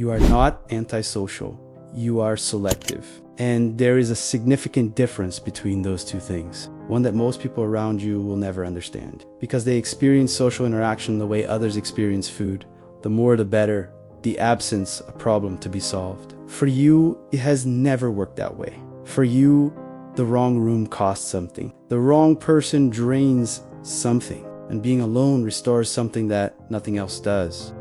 You are not antisocial. You are selective. And there is a significant difference between those two things. One that most people around you will never understand. Because they experience social interaction the way others experience food. The more the better. The absence, a problem to be solved. For you, it has never worked that way. For you, the wrong room costs something. The wrong person drains something. And being alone restores something that nothing else does.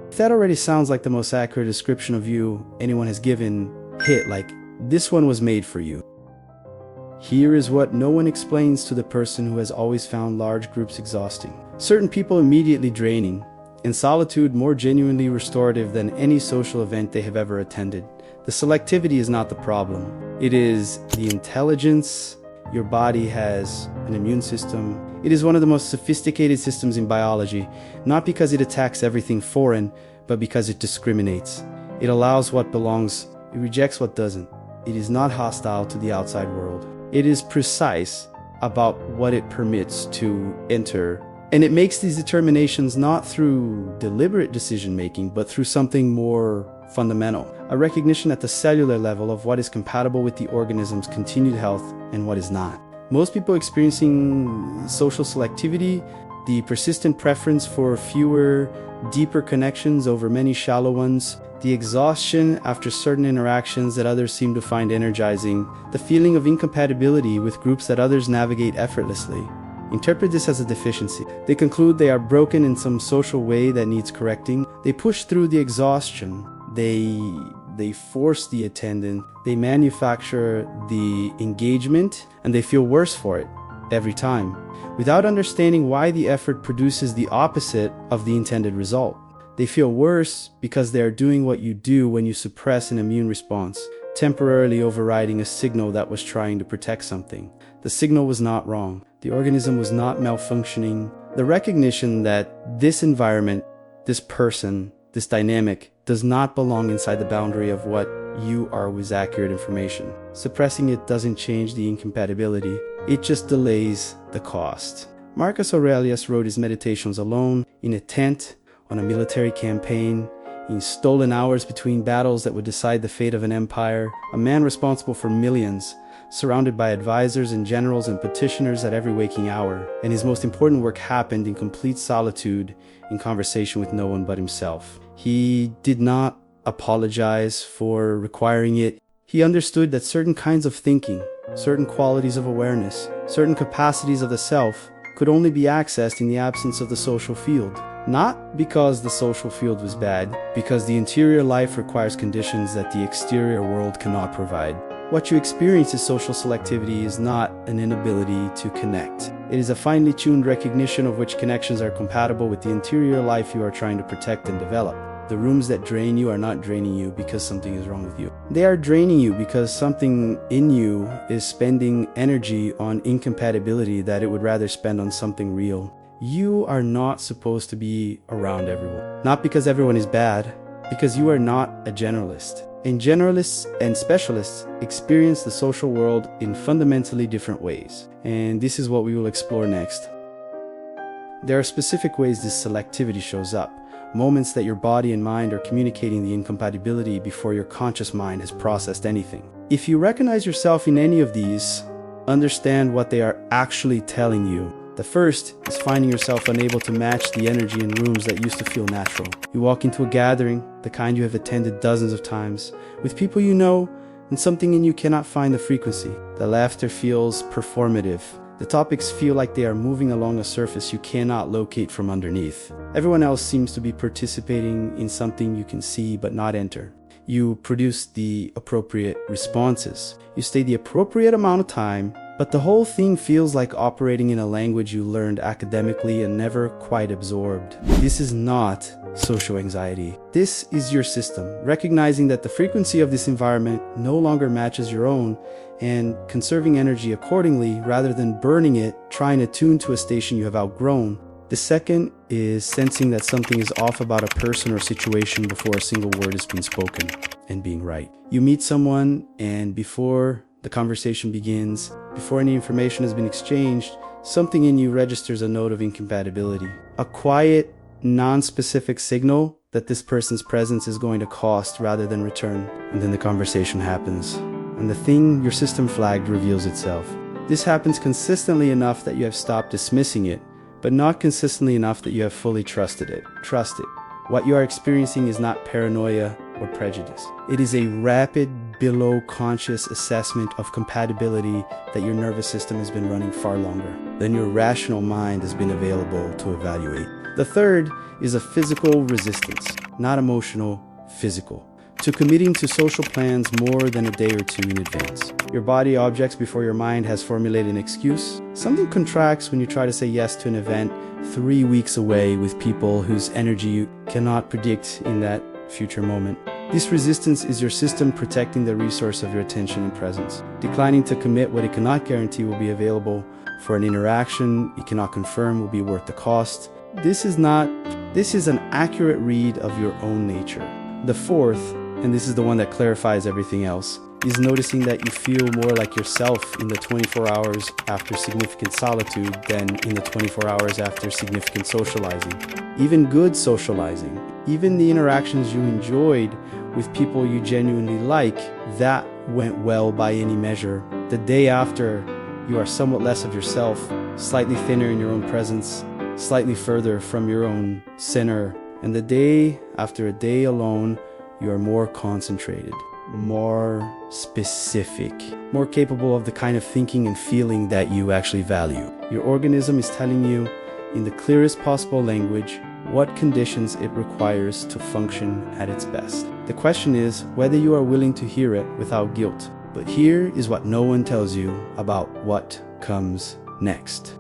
If that already sounds like the most accurate description of you anyone has given, hit like, this one was made for you. Here is what no one explains to the person who has always found large groups exhausting. Certain people immediately draining, and solitude more genuinely restorative than any social event they have ever attended. The selectivity is not the problem. It is the intelligence. Your body has an immune system. It is one of the most sophisticated systems in biology, not because it attacks everything foreign, but because it discriminates. It allows what belongs, it rejects what doesn't. It is not hostile to the outside world. It is precise about what it permits to enter. And it makes these determinations not through deliberate decision-making, but through something more fundamental. A recognition at the cellular level of what is compatible with the organism's continued health and what is not. Most people experiencing social selectivity, the persistent preference for fewer, deeper connections over many shallow ones, the exhaustion after certain interactions that others seem to find energizing, the feeling of incompatibility with groups that others navigate effortlessly. Interpret this as a deficiency. They conclude they are broken in some social way that needs correcting. They push through the exhaustion. They force the attendant. They manufacture the engagement, and they feel worse for it every time, without understanding why the effort produces the opposite of the intended result. They feel worse because they are doing what you do when you suppress an immune response, temporarily overriding a signal that was trying to protect something. The signal was not wrong. The organism was not malfunctioning. The recognition that this environment, this person, this dynamic does not belong inside the boundary of what you are with accurate information. Suppressing it doesn't change the incompatibility. It just delays the cost. Marcus Aurelius wrote his meditations alone, in a tent, on a military campaign, in stolen hours between battles that would decide the fate of an empire, a man responsible for millions, surrounded by advisors and generals and petitioners at every waking hour. And his most important work happened in complete solitude, in conversation with no one but himself. He did not apologize for requiring it. He understood that certain kinds of thinking, certain qualities of awareness, certain capacities of the self could only be accessed in the absence of the social field. Not because the social field was bad, because the interior life requires conditions that the exterior world cannot provide. What you experience as social selectivity is not an inability to connect. It is a finely tuned recognition of which connections are compatible with the interior life you are trying to protect and develop. The rooms that drain you are not draining you because something is wrong with you. They are draining you because something in you is spending energy on incompatibility that it would rather spend on something real. You are not supposed to be around everyone. Not because everyone is bad, because you are not a generalist. And generalists and specialists experience the social world in fundamentally different ways. And this is what we will explore next. There are specific ways this selectivity shows up. Moments that your body and mind are communicating the incompatibility before your conscious mind has processed anything. If you recognize yourself in any of these, understand what they are actually telling you. The first is finding yourself unable to match the energy in rooms that used to feel natural. You walk into a gathering, the kind you have attended dozens of times, with people you know, and something in you cannot find the frequency. The laughter feels performative. The topics feel like they are moving along a surface you cannot locate from underneath. Everyone else seems to be participating in something you can see but not enter. You produce the appropriate responses. You stay the appropriate amount of time, but the whole thing feels like operating in a language you learned academically and never quite absorbed. This is not social anxiety. This is your system, recognizing that the frequency of this environment no longer matches your own and conserving energy accordingly rather than burning it, trying to tune to a station you have outgrown. The second is sensing that something is off about a person or situation before a single word has been spoken, and being right. You meet someone, and before the conversation begins, before any information has been exchanged, something in you registers a note of incompatibility. A quiet, non-specific signal that this person's presence is going to cost rather than return. And then the conversation happens, and the thing your system flagged reveals itself. This happens consistently enough that you have stopped dismissing it, but not consistently enough that you have fully trusted it. Trust it. What you are experiencing is not paranoia or prejudice. It is a rapid, below-conscious assessment of compatibility that your nervous system has been running far longer than your rational mind has been available to evaluate. The third is a physical resistance, not emotional, physical, to committing to social plans more than a day or two in advance. Your body objects before your mind has formulated an excuse. Something contracts when you try to say yes to an event 3 weeks away with people whose energy you cannot predict in that future moment. This resistance is your system protecting the resource of your attention and presence, declining to commit what it cannot guarantee will be available for an interaction it cannot confirm will be worth the cost. This is an accurate read of your own nature. The fourth, and this is the one that clarifies everything else, is noticing that you feel more like yourself in the 24 hours after significant solitude than in the 24 hours after significant socializing. Even good socializing, even the interactions you enjoyed with people you genuinely like, that went well by any measure. The day after, you are somewhat less of yourself, slightly thinner in your own presence, slightly further from your own center. And the day after a day alone, you are more concentrated, more specific, more capable of the kind of thinking and feeling that you actually value. Your organism is telling you in the clearest possible language what conditions it requires to function at its best. The question is whether you are willing to hear it without guilt. But here is what no one tells you about what comes next.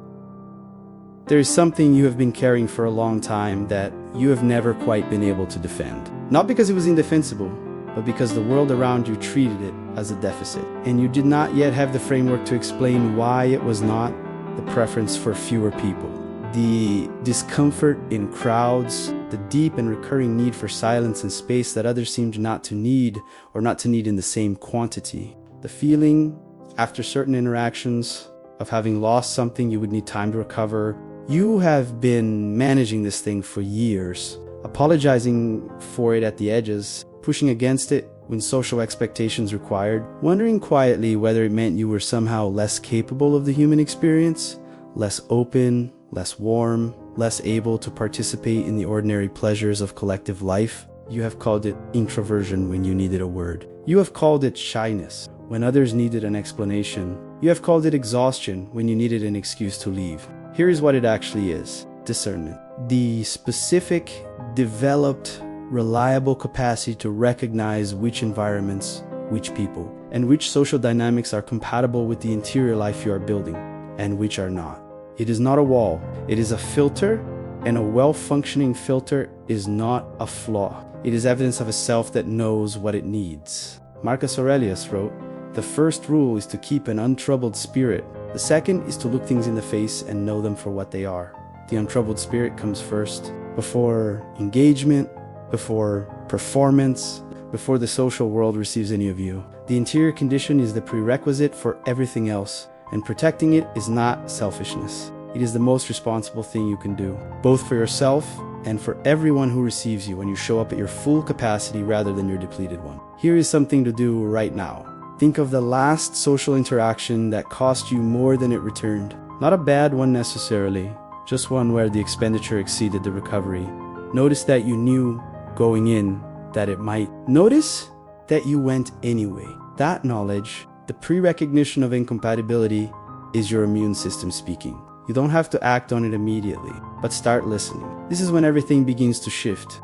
There is something you have been carrying for a long time that you have never quite been able to defend. Not because it was indefensible, but because the world around you treated it as a deficit. And you did not yet have the framework to explain why it was not the preference for fewer people. The discomfort in crowds, the deep and recurring need for silence and space that others seemed not to need, or not to need in the same quantity. The feeling, after certain interactions, of having lost something you would need time to recover. You have been managing this thing for years, apologizing for it at the edges, pushing against it when social expectations required, wondering quietly whether it meant you were somehow less capable of the human experience, less open, less warm, less able to participate in the ordinary pleasures of collective life. You have called it introversion when you needed a word. You have called it shyness when others needed an explanation. You have called it exhaustion when you needed an excuse to leave. Here is what it actually is: discernment. The specific, developed, reliable capacity to recognize which environments, which people, and which social dynamics are compatible with the interior life you are building, and which are not. It is not a wall, it is a filter, and a well-functioning filter is not a flaw. It is evidence of a self that knows what it needs. Marcus Aurelius wrote, "The first rule is to keep an untroubled spirit. The second is to look things in the face and know them for what they are." The untroubled spirit comes first, before engagement, before performance, before the social world receives any of you. The interior condition is the prerequisite for everything else, and protecting it is not selfishness. It is the most responsible thing you can do, both for yourself and for everyone who receives you when you show up at your full capacity rather than your depleted one. Here is something to do right now. Think of the last social interaction that cost you more than it returned. Not a bad one necessarily, just one where the expenditure exceeded the recovery. Notice that you knew going in that it might. Notice that you went anyway. That knowledge, the pre-recognition of incompatibility, is your immune system speaking. You don't have to act on it immediately, but start listening. This is when everything begins to shift.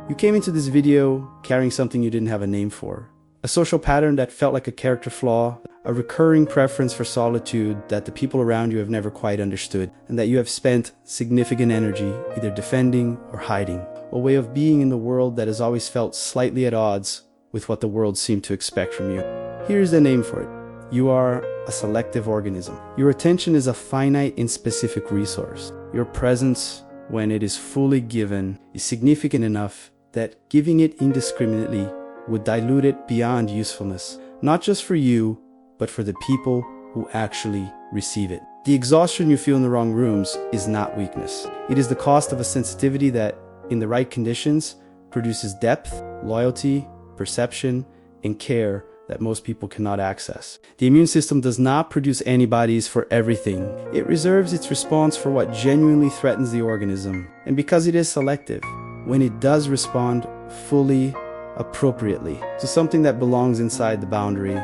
You came into this video carrying something you didn't have a name for. A social pattern that felt like a character flaw, a recurring preference for solitude that the people around you have never quite understood, and that you have spent significant energy either defending or hiding. A way of being in the world that has always felt slightly at odds with what the world seemed to expect from you. Here's the name for it. You are a selective organism. Your attention is a finite and specific resource. Your presence, when it is fully given, is significant enough that giving it indiscriminately would dilute it beyond usefulness, not just for you, but for the people who actually receive it. The exhaustion you feel in the wrong rooms is not weakness. It is the cost of a sensitivity that, in the right conditions, produces depth, loyalty, perception, and care that most people cannot access. The immune system does not produce antibodies for everything. It reserves its response for what genuinely threatens the organism. And because it is selective, when it does respond fully, appropriately, to something that belongs inside the boundary,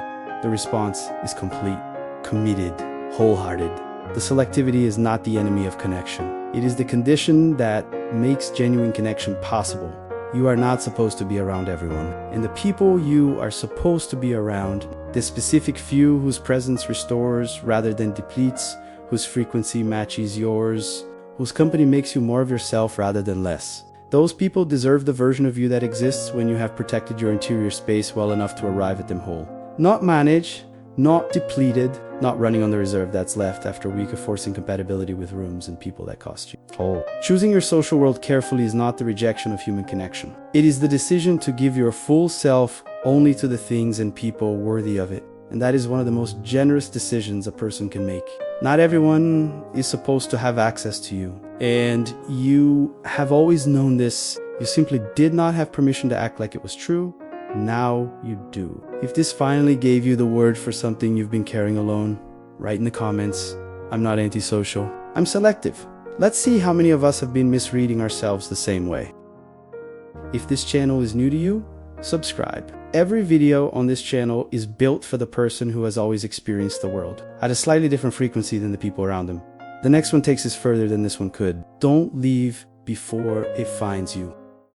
the response is complete, committed, wholehearted. The selectivity is not the enemy of connection. It is the condition that makes genuine connection possible. You are not supposed to be around everyone. And the people you are supposed to be around, the specific few whose presence restores rather than depletes, whose frequency matches yours, whose company makes you more of yourself rather than less. Those people deserve the version of you that exists when you have protected your interior space well enough to arrive at them whole. Not managed, not depleted, not running on the reserve that's left after a week of forcing compatibility with rooms and people that cost you whole. Choosing your social world carefully is not the rejection of human connection. It is the decision to give your full self only to the things and people worthy of it. And that is one of the most generous decisions a person can make. Not everyone is supposed to have access to you. And you have always known this. You simply did not have permission to act like it was true. Now you do. If this finally gave you the word for something you've been carrying alone, write in the comments. I'm not antisocial. I'm selective. Let's see how many of us have been misreading ourselves the same way. If this channel is new to you, subscribe. Every video on this channel is built for the person who has always experienced the world at a slightly different frequency than the people around them. The next one takes us further than this one could. Don't leave before it finds you.